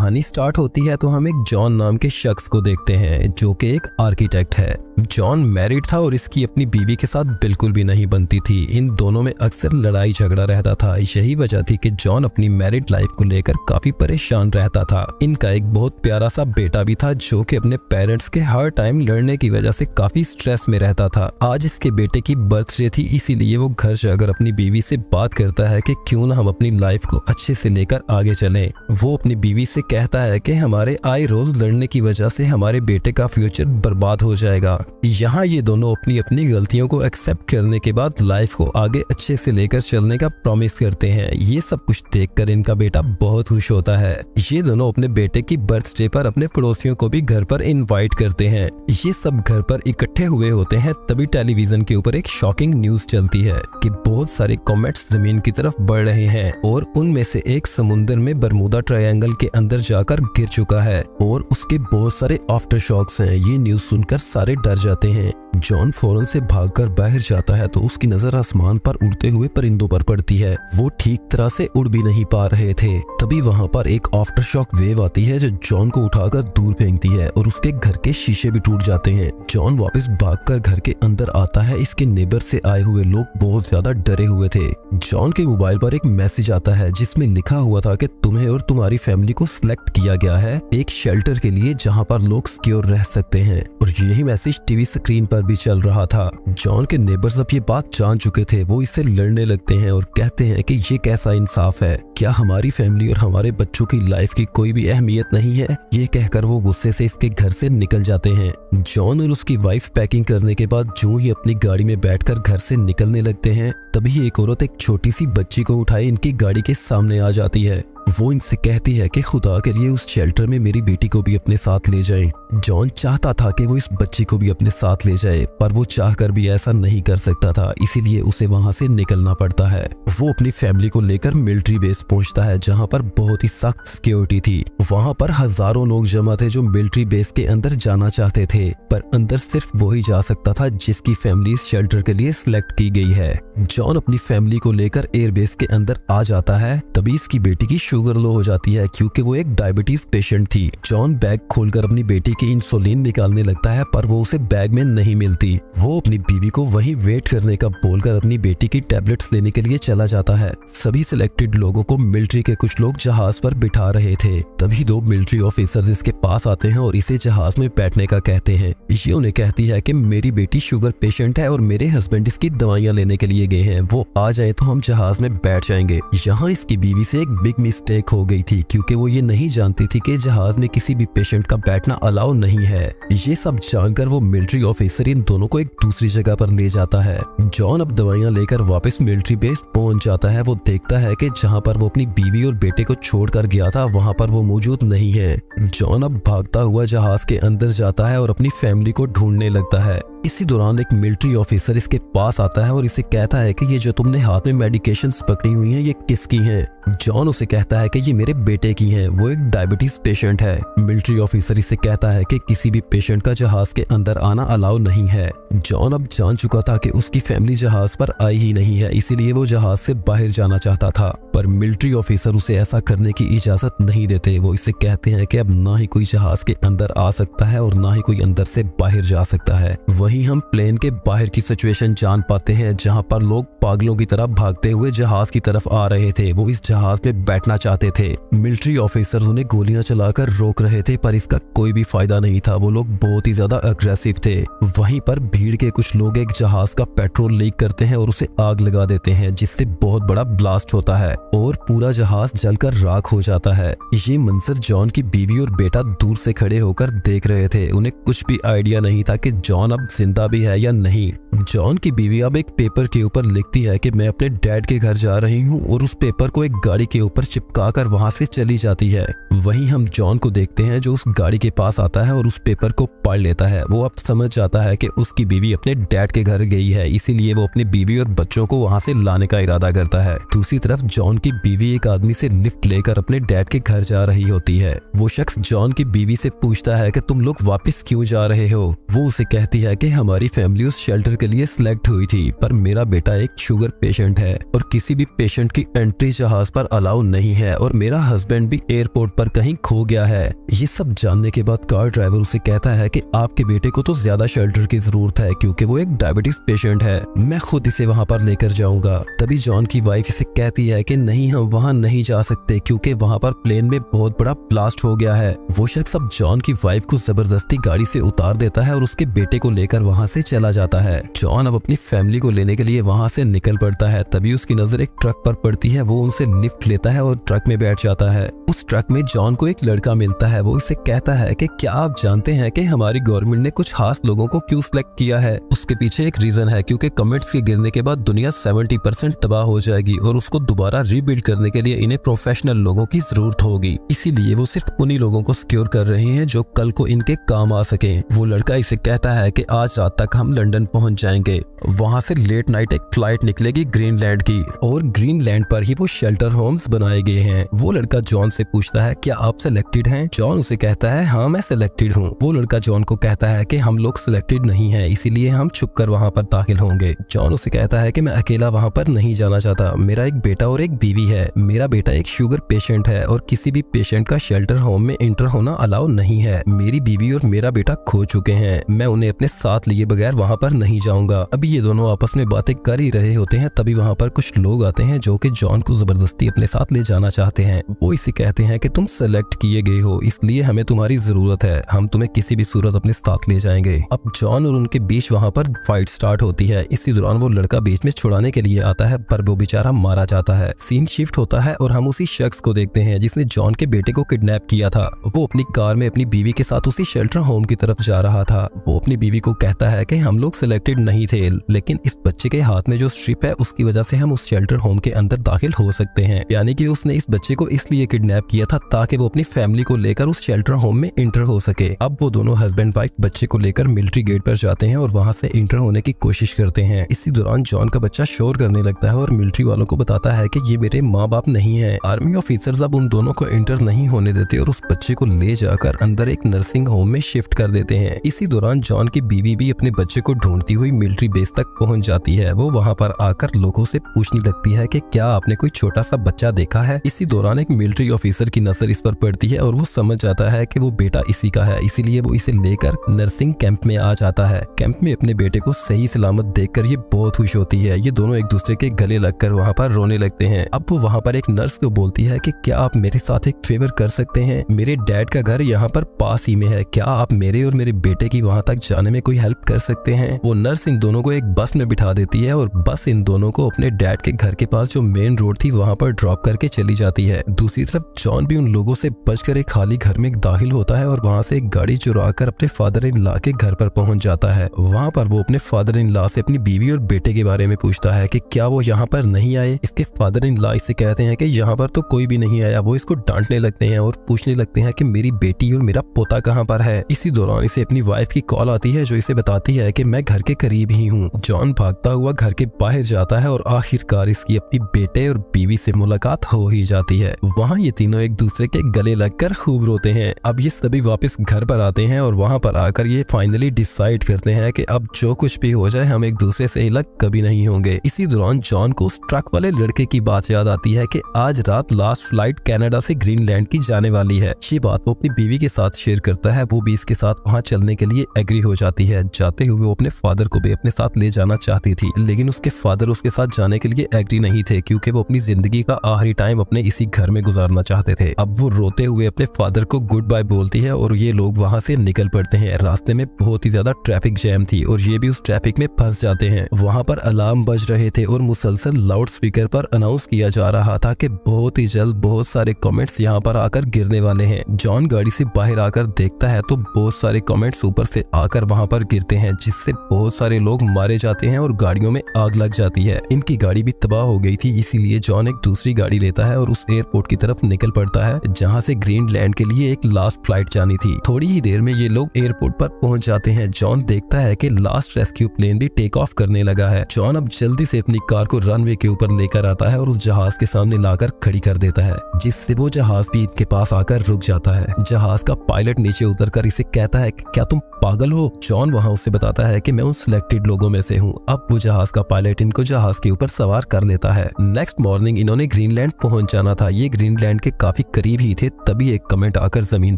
कहानी स्टार्ट होती है तो हम एक जॉन नाम के शख्स को देखते हैं जो कि एक आर्किटेक्ट है। जॉन मैरिड था और इसकी अपनी बीवी के साथ बिल्कुल भी नहीं बनती थी। इन दोनों में अक्सर लड़ाई झगड़ा रहता था। यही वजह थी कि जॉन अपनी मैरिड लाइफ को लेकर काफी परेशान रहता था। इनका एक बहुत प्यारा सा बेटा भी था जो कि अपने पेरेंट्स के हर टाइम लड़ने की वजह से काफी स्ट्रेस में रहता था। आज इसके बेटे की बर्थडे थी, इसीलिए वो घर जाकर अपनी बीवी से बात करता है कि क्यों ना हम अपनी लाइफ को अच्छे से लेकर आगे चलें। वो अपनी बीवी से कहता है कि हमारे आए रोज लड़ने की वजह से हमारे बेटे का फ्यूचर बर्बाद हो जाएगा। यहाँ ये दोनों अपनी अपनी गलतियों को एक्सेप्ट करने के बाद लाइफ को आगे अच्छे से लेकर चलने का प्रॉमिस करते हैं। ये सब कुछ देखकर इनका बेटा बहुत खुश होता है। ये दोनों अपने बेटे की बर्थडे पर अपने पड़ोसियों को भी घर पर इनवाइट करते हैं। ये सब घर पर इकट्ठे हुए होते हैं, तभी टेलीविजन के ऊपर एक शॉकिंग न्यूज चलती है कि बहुत सारे कॉमेट्स जमीन की तरफ बढ़ रहे हैं और उनमें से एक समुद्र में बरमूदा ट्रायंगल के अंदर जाकर गिर चुका है और उसके बहुत सारे आफ्टर शॉक्स हैं। ये न्यूज सुनकर सारे डर जाते हैं। जॉन फौरन से भागकर बाहर जाता है तो उसकी नजर आसमान पर उड़ते हुए परिंदों पर पड़ती है। वो ठीक तरह से उड़ भी नहीं पा रहे थे। तभी वहाँ पर एक आफ्टर शॉक वेव आती है जो जॉन को उठाकर दूर फेंकती है और उसके घर के शीशे भी टूट जाते हैं। जॉन वापस भागकर घर के अंदर आता है। इसके नेबर से आए हुए लोग बहुत ज्यादा डरे हुए थे। जॉन के मोबाइल पर एक मैसेज आता है जिसमें लिखा हुआ था कि तुम्हें और तुम्हारी फैमिली को सिलेक्ट किया गया है एक शेल्टर के लिए जहाँ पर लोग सिक्योर रह सकते हैं। और यही मैसेज टीवी स्क्रीन पर भी चल रहा था। जॉन के नेबर्स अब ये बात जान चुके थे। वो इससे लड़ने लगते हैं और कहते हैं कि ये कैसा इंसाफ है, क्या हमारी फैमिली और हमारे बच्चों की लाइफ की कोई भी अहमियत नहीं है। ये कहकर वो गुस्से से इसके घर से निकल जाते हैं। जॉन और उसकी वाइफ पैकिंग करने के बाद जो ही अपनी गाड़ी में बैठकर घर से निकलने लगते हैं, तभी एक औरत एक छोटी सी बच्ची को उठाए इनकी गाड़ी के सामने आ जाती है। वो इनसे कहती है कि खुदा के लिए उस शेल्टर में मेरी बेटी को भी अपने साथ ले जाएं। जॉन चाहता था कि वो इस बच्ची को भी अपने साथ ले जाए, पर वो चाहकर भी ऐसा नहीं कर सकता था, इसीलिए उसे वहां से निकलना पड़ता है। वो अपनी फैमिली को लेकर मिलिट्री बेस पहुंचता है जहां पर बहुत ही सख्त सिक्योरिटी थी। वहां पर हजारों लोग जमा थे जो मिलिट्री बेस के अंदर जाना चाहते थे, पर अंदर सिर्फ वो ही जा सकता था जिसकी फैमिली इस शेल्टर के लिए सिलेक्ट की गई है। जॉन अपनी फैमिली को लेकर एयरबेस के अंदर आ जाता है। तभी इसकी बेटी की शुगर लो हो जाती है क्योंकि वो एक डायबिटीज पेशेंट थी। जॉन बैग खोलकर अपनी बेटी की इंसुलिन निकालने लगता है, पर वो उसे बैग में नहीं मिलती। वो अपनी बीवी को वहीं वेट करने का बोलकर अपनी बेटी की टैबलेट्स लेने के लिए चला जाता है। सभी सिलेक्टेड लोगों को मिलिट्री के कुछ लोग जहाज पर बिठा रहे थे। तभी दो मिलिट्री ऑफिसर्स इसके पास आते हैं और इसे जहाज में बैठने का कहते हैं। ये उन्हें कहती है कि मेरी बेटी शुगर पेशेंट है और मेरे हस्बैंड इसकी दवाइयां लेने के लिए गए हैं, वो आ जाए तो हम जहाज में बैठ जाएंगे। यहाँ इसकी बीवी से एक बिग मिस्टेक हो गई थी क्योंकि वो ये नहीं जानती थी कि जहाज में किसी भी पेशेंट का बैठना अलाउ नहीं है। ये सब जानकर वो मिलिट्री ऑफिसर इन दोनों को एक दूसरी जगह पर ले जाता है। जॉन अब दवाइयां लेकर वापस मिलिट्री बेस पहुंच जाता है। वो देखता है कि जहां पर वो अपनी बीवी और बेटे को छोड़कर गया था वहां पर वो मौजूद नहीं है। जॉन अब भागता हुआ जहाज के अंदर जाता है और अपनी फैमिली को ढूंढने लगता है। इसी दौरान एक मिलिट्री ऑफिसर इसके पास आता है और इसे कहता है कि ये जो तुमने हाथ में मेडिकेशंस पकड़ी हुई हैं ये किसकी हैं? जॉन उसे कहता है कि ये मेरे बेटे की हैं, वो एक डायबिटीज पेशेंट है। मिलिट्री ऑफिसर इसे कहता है कि किसी भी पेशेंट का जहाज के अंदर आना अलाउ नहीं है। जॉन अब जान चुका था कि उसकी फैमिली जहाज पर आई ही नहीं है, इसीलिए वो जहाज से बाहर जाना चाहता था, पर मिलिट्री ऑफिसर उसे ऐसा करने की इजाजत नहीं देते। वो इसे कहते हैं कि अब ना ही कोई जहाज के अंदर आ सकता है और ना ही कोई अंदर से बाहर जा सकता है। वहीं हम प्लेन के बाहर की सिचुएशन जान पाते हैं जहां पर लोग पागलों की तरह भागते हुए जहाज की तरफ आ रहे थे। वो इस जहाज में बैठना चाहते थे। मिलिट्री ऑफिसर उन्हें गोलियां चलाकर रोक रहे थे, पर इसका कोई भी फायदा नहीं था। वो लोग बहुत ही ज्यादा अग्रेसिव थे। वहीं पर भीड़ के कुछ लोग एक जहाज का पेट्रोल लीक करते हैं और उसे आग लगा देते हैं, जिससे बहुत बड़ा ब्लास्ट होता है और पूरा जहाज जलकर राख हो जाता है। ये मंजर जॉन की बीवी और बेटा दूर से खड़े होकर देख रहे थे। उन्हें कुछ भी आइडिया नहीं था कि जॉन अब जिंदा भी है या नहीं। जॉन की बीवी अब एक पेपर के ऊपर लिखती है कि मैं अपने डैड के घर जा रही हूँ और उस पेपर को एक गाड़ी के ऊपर चिपका कर वहाँ से चली जाती है। वहीं हम जॉन को देखते हैं जो उस गाड़ी के पास आता है और उस पेपर को पढ़ लेता है। वो अब समझ जाता है कि उसकी बीवी अपने डैड के घर गई है, इसीलिए वो अपनी बीवी और बच्चों को वहाँ से लाने का इरादा करता है। दूसरी तरफ जॉन की बीवी एक आदमी से लिफ्ट लेकर अपने डैड के घर जा रही होती है। वो शख्स जॉन की बीवी से पूछता है कि तुम लोग वापस क्यों जा रहे हो। वो उसे कहती है कि हमारी फैमिली उस शेल्टर के लिए सिलेक्ट हुई थी, पर मेरा बेटा एक शुगर पेशेंट है और किसी भी पेशेंट की एंट्री जहाज पर अलाउ नहीं है, और मेरा हस्बैंड भी एयरपोर्ट पर कहीं खो गया है। ये सब जानने के बाद कार ड्राइवर उसे कहता है कि आपके बेटे को तो ज्यादा शेल्टर की जरूरत है क्योंकि वो एक डायबिटीज पेशेंट है, मैं खुद इसे वहाँ पर लेकर जाऊंगा। तभी जॉन की वाइफ इसे कहती है कि नहीं, हम वहाँ नहीं जा सकते क्योंकि वहाँ पर प्लेन में बहुत बड़ा ब्लास्ट हो गया है। वो शख्स अब जॉन की वाइफ को जबरदस्ती गाड़ी से उतार देता है और उसके बेटे को लेकर वहाँ से चला जाता है। जॉन अब अपनी फैमिली को लेने के लिए वहाँ से निकल पड़ता है। तभी उसकी नजर एक ट्रक पर पड़ती है। वो उनसे लिफ्ट लेता है और ट्रक में बैठ जाता है। उस ट्रक में जॉन को एक लड़का मिलता है। वो इसे कहता है कि क्या आप जानते हैं कि हमारी गवर्नमेंट ने कुछ खास लोगों को क्यों सिलेक्ट किया है? उसके पीछे एक रीजन है, क्योंकि कमेट्स के गिरने के बाद दुनिया 70% तबाह हो जाएगी और उसको दोबारा रीबिल्ड करने के लिए इन्हें प्रोफेशनल लोगों की जरूरत होगी। इसीलिए वो सिर्फ उन्हीं लोगों को सिक्योर कर रहे हैं जो कल को इनके काम आ सके। वो लड़का इसे कहता है कि आज रात तक हम लंदन पहुंच जाएंगे। वहां से लेट नाइट एक फ्लाइट निकलेगी ग्रीनलैंड की, और ग्रीनलैंड पर ही वो शेल्टर होम्स बनाए गए हैं। वो लड़का जॉन से पूछता है क्या आप सिलेक्टेड हैं? जॉन उसे कहता है हाँ मैं सिलेक्टेड हूँ। वो लड़का जॉन को कहता है कि हम लोग सिलेक्टेड नहीं है, इसीलिए हम छुप कर वहाँ पर दाखिल होंगे। जॉन उसे कहता है कि मैं अकेला वहाँ पर नहीं जाना चाहता, मेरा एक बेटा और एक बीवी है। मेरा बेटा एक शुगर पेशेंट है और किसी भी पेशेंट का शेल्टर होम में इंटर होना अलाउ नहीं है। मेरी बीवी और मेरा बेटा खो चुके हैं, मैं उन्हें अपने साथ लिए बगैर वहाँ पर नहीं जाऊंगा। अभी ये दोनों आपस में बातें कर ही रहे होते हैं, तभी वहाँ पर कुछ लोग आते हैं जो कि जॉन को जबरदस्ती अपने साथ ले जाना चाहते हैं। वो इसे कहते हैं कि तुम सेलेक्ट किए गए हो, इसलिए हमें तुम्हारी जरूरत है, हम तुम्हें किसी भी सूरत अपने साथ ले जाएंगे। अब जॉन और उनके बीच वहाँ पर फाइट स्टार्ट होती है। इसी दौरान वो लड़का बीच में छुड़ाने के लिए आता है, पर वो बेचारा मारा जाता है। सीन शिफ्ट होता है और हम उसी शख्स को देखते हैं जिसने जॉन के बेटे को किडनैप किया था। वो अपनी कार में अपनी बीवी के साथ उसी शेल्टर होम की तरफ जा रहा था। वो अपनी बीवी को कहता है कि हम लोग सिलेक्टेड नहीं थे, लेकिन इस बच्चे के हाथ में जो स्ट्रिप है उसकी वजह से हम उस शेल्टर होम के अंदर दाखिल हो सकते हैं। यानी कि उसने इस बच्चे को इसलिए किडनैप किया था ताकि वो अपनी फैमिली को लेकर उस शेल्टर होम में इंटर हो सके। अब वो दोनों हस्बैंड वाइफ बच्चे को लेकर मिलिट्री गेट पर जाते हैं और वहाँ से इंटर होने की कोशिश करते हैं। इसी दौरान जॉन का बच्चा शोर करने लगता है और मिलिट्री वालों को बताता है कि ये मेरे माँ बाप नहीं है। आर्मी ऑफिसर्स अब उन दोनों को इंटर नहीं होने देते और उस बच्चे को ले जाकर अंदर एक नर्सिंग होम में शिफ्ट कर देते हैं। इसी दौरान जॉन की बीवी भी अपने बच्चे को ढूंढती हुई मिलिट्री बेस तक पहुंच जाती है। वो वहां पर आकर लोगों से पूछने लगती है कि क्या आपने कोई छोटा सा बच्चा देखा है? इसी दौरान एक मिलिट्री ऑफिसर की नजर इस पर पड़ती है और वो समझ जाता है कि वो बेटा इसी का है, इसीलिए वो इसे लेकर नर्सिंग कैंप में आ जाता है। कैंप में अपने बेटे को सही सलामत देखकर ये बहुत खुश होती है। ये दोनों एक दूसरे के गले लगकर वहाँ पर रोने लगते हैं। अब वो वहाँ पर एक नर्स को बोलती है कि क्या आप मेरे साथ एक फेवर कर सकते हैं? मेरे डैड का घर यहाँ पर पास ही में है, क्या आप मेरे और मेरे बेटे की वहाँ तक जाने में कोई हेल्प कर सकते हैं? वो नर्स इन दोनों को एक बस में बिठा देती है और बस इन दोनों को अपने डैड के घर के पास जो मेन रोड थी वहाँ पर ड्रॉप करके चली जाती है। दूसरी तरफ जॉन भी उन लोगों से बचकर एक खाली घर में दाखिल होता है और वहाँ से एक गाड़ी चुरा कर अपने फादर इन लॉ के घर पर पहुँच जाता है। वहाँ पर वो अपने फादर इन लॉ से अपनी बीवी और बेटे के बारे में पूछता है कि क्या वो यहाँ पर नहीं आए। इसके फादर इन लॉ इससे कहते हैं कि यहाँ पर तो कोई भी नहीं आया। वो इसको डांटने लगते हैं और पूछने लगते हैं कि मेरी बेटी और मेरा पोता कहाँ पर है। इसी दौरान इसे अपनी वाइफ की कॉल आती है जो इसे बताती है कि मैं घर के करीब ही हूँ। जॉन भागता हुआ घर के बाहर जाता है और आखिरकार इसकी अपनी बेटे और बीवी से मुलाकात हो ही जाती है। वहाँ ये तीनों एक दूसरे के गले लगकर खूब रोते हैं। अब ये सभी वापस घर पर आते हैं और वहाँ पर आकर ये फाइनली डिसाइड करते हैं कि अब जो कुछ भी हो जाए हम एक दूसरे से अलग कभी नहीं होंगे। इसी दौरान जॉन को उस ट्रक वाले लड़के की बात याद आती है कि आज रात लास्ट फ्लाइट कनाडा से ग्रीनलैंड की जाने वाली है। ये बात वो अपनी बीवी के साथ शेयर करता है। वो भी इसके साथ वहाँ चलने के लिए एग्री हो जाती है। जाते हुए वो अपने फादर को भी अपने साथ ले जाना चाहती थी, लेकिन उसके फादर उसके साथ जाने के लिए एग्री नहीं थे क्योंकि वो अपनी जिंदगी का आखिरी टाइम अपने इसी घर में गुजारना चाहते थे। अब वो रोते हुए अपने फादर को गुड बाय बोलती है और ये लोग वहाँ से निकल पड़ते हैं। रास्ते में बहुत ही ज्यादा ट्रैफिक जैम थी और ये भी उस ट्रैफिक में फंस जाते हैं। वहाँ पर अलार्म बज रहे थे और मुसलसल लाउड स्पीकर पर अनाउंस किया जा रहा था कि बहुत ही जल्द बहुत सारे कमेंट्स यहाँ पर आकर गिरने वाले हैं। जॉन गाड़ी से बाहर आकर देखता है तो बहुत सारे कमेंट्स ऊपर से आकर वहाँ पर गिरते हैं, जिससे बहुत सारे लोग मारे जाते हैं और गाड़ियों में आग लग जाती है। इनकी गाड़ी भी तबाह हो गई थी, इसीलिए जॉन एक दूसरी गाड़ी लेता है और उस एयरपोर्ट की तरफ निकल पड़ता है जहाँ से ग्रीनलैंड के लिए एक लास्ट फ्लाइट जानी थी। थोड़ी ही देर में ये लोग एयरपोर्ट पर पहुंच जाते हैं। जॉन देखता है कि लास्ट रेस्क्यू प्लेन भी टेक ऑफ करने लगा है। जॉन अब जल्दी से अपनी कार को रनवे के ऊपर लेकर आता है और उस जहाज के सामने लाकर खड़ी कर देता है, जिससे वो जहाज भी इनके पास आकर रुक जाता है। जहाज का पायलट नीचे उतरकर इसे कहता है कि क्या तुम पागल हो? जॉन वहाँ उसे बताता है कि मैं उन सिलेक्टेड लोगों में से हूँ। अब वो जहाज का पायलट इनको जहाज के ऊपर सवार कर लेता है। नेक्स्ट मॉर्निंग इन्होंने ग्रीनलैंड पहुंच जाना था। ये ग्रीनलैंड के काफी करीब ही थे, तभी एक कमेंट आकर जमीन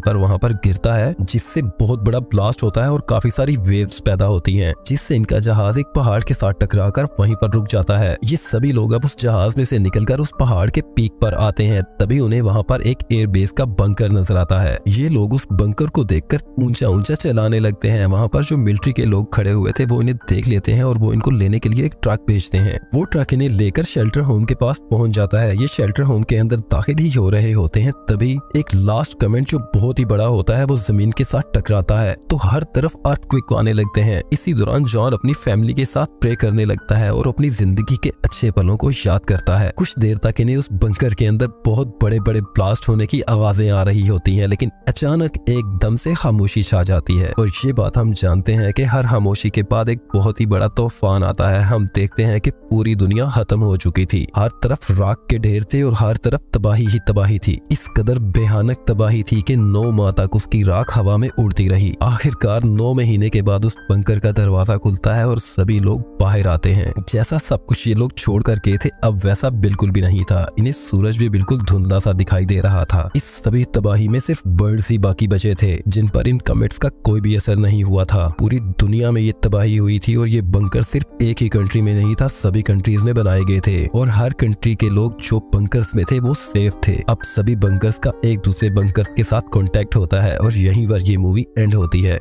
पर वहाँ पर गिरता है, जिससे बहुत बड़ा ब्लास्ट होता है और काफी सारी वेव्स पैदा होती हैं, जिससे इनका जहाज एक पहाड़ के साथ टकराकर वहीं पर रुक जाता है। ये सभी लोग अब उस जहाज में से निकलकर उस पहाड़ के पीक पर आते हैं, तभी उन्हें वहाँ पर एक एयरबेस का बंकर नजर आता है। ये लोग उस बंकर को देखकर ऊंचा ऊंचा चलाने लगते हैं। वहाँ पर जो मिलिट्री के लोग खड़े हुए थे वो इन्हें देख लेते हैं और वो इनको लेने के लिए एक ट्रक भेजते हैं। वो ट्रक इन्हें लेकर शेल्टर होम के पास पहुंच जाता है। ये शेल्टर होम के अंदर दाखिल ही हो रहे होते हैं, तभी एक लास्ट कमेंट जो बहुत ही बड़ा होता है वो जमीन के साथ टकराता है, तो हर तरफ अर्थक्वेक आने लगते हैं। इसी दौरान जॉन अपनी फैमिली के साथ प्रे करने लगता है और अपनी जिंदगी के अच्छे पलों को याद करता है। कुछ देर तक इन्हें उस बंकर के अंदर बहुत बड़े बड़े ब्लास्ट होने की आवाजें आ रही होती हैं, लेकिन अचानक एकदम से खामोशी छा जाती है। और ये बात हम जानते हैं कि हर खामोशी के बाद एक बहुत ही बड़ा तूफान आता है। हम देखते हैं कि पूरी दुनिया खत्म हो चुकी थी, हर तरफ राख के ढेर थे और हर तरफ तबाही ही तबाही थी। इस कदर भयानक तबाही थी कि 9 माह तक उसकी राख हवा में उड़ती रही। आखिरकार 9 महीने के बाद उस बंकर का दरवाजा खुलता है और सभी लोग बाहर आते हैं। जैसा सब कुछ ये लोग छोड़ कर गए थे अब वैसा बिल्कुल भी नहीं था। इन्हें सूरज भी बिल्कुल धुंधला सा दिखाई दे रहा था। इस सभी तबाही में सिर्फ बर्ड्स ही बाकी बचे थे, जिन पर इन कमेट्स का कोई भी असर नहीं हुआ था। पूरी दुनिया में ये तबाही हुई थी और ये बंकर सिर्फ एक ही कंट्री में नहीं था, सभी कंट्रीज में बनाए गए थे और हर कंट्री के लोग जो बंकर्स में थे वो सेफ थे। अब सभी बंकर्स का एक दूसरे बंकर्स के साथ कांटेक्ट होता है और यहीं पर ये मूवी एंड होती है।